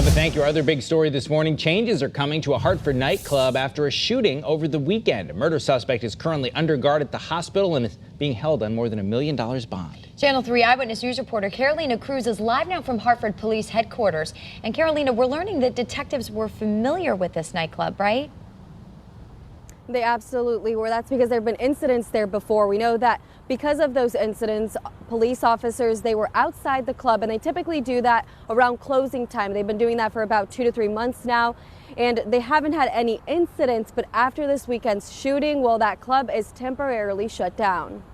Have a thank you. Our other big story this morning, changes are coming to a Hartford nightclub after a shooting over the weekend. A murder suspect is currently under guard at the hospital and is being held on more than $1 million bond. Channel 3 Eyewitness News reporter Carolina Cruz is live now from Hartford Police Headquarters. And Carolina, we're learning that detectives were familiar with this nightclub, right? They absolutely were. That's because there have been incidents there before. We know that because of those incidents, police officers, they were outside the club, and they typically do that around closing time. They've been doing that for about 2 to 3 months now, and they haven't had any incidents. But after this weekend's shooting, well, that club is temporarily shut down.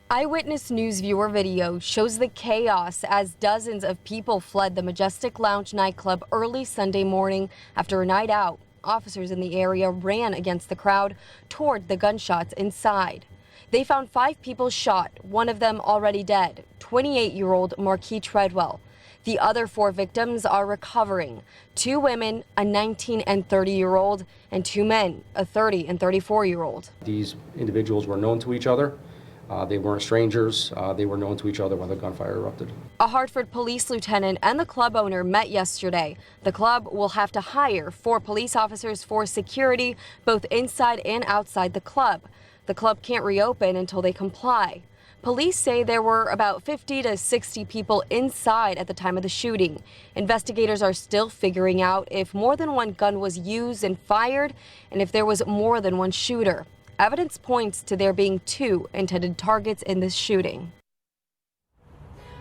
Eyewitness News viewer video shows the chaos as dozens of people fled the Majestic Lounge nightclub early Sunday morning after a night out. Officers in the area ran against the crowd toward the gunshots inside. They found 5 people shot, one of them already dead, 28-year-old Marquis Treadwell. The other 4 victims are recovering, 2 women, a 19 and 30-year-old, and 2 men, a 30 and 34-year-old. These individuals were known to each other. They weren't strangers. They were known to each other when the gunfire erupted. A Hartford police lieutenant and the club owner met yesterday. The club will have to hire 4 police officers for security, both inside and outside the club. The club can't reopen until they comply. Police say there were about 50 to 60 people inside at the time of the shooting. Investigators are still figuring out if more than one gun was used and fired, and if there was more than one shooter. Evidence points to there being 2 intended targets in this shooting.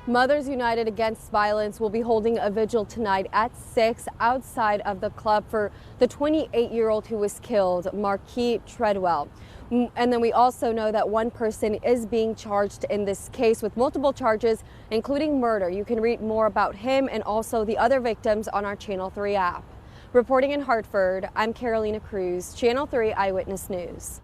Mothers United Against Violence will be holding a vigil tonight at 6 outside of the club for the 28-year-old who was killed, Marquis Treadwell. And then we also know that one person is being charged in this case with multiple charges, including murder. You can read more about him and also the other victims on our Channel 3 app. Reporting in Hartford, I'm Carolina Cruz, Channel 3 Eyewitness News.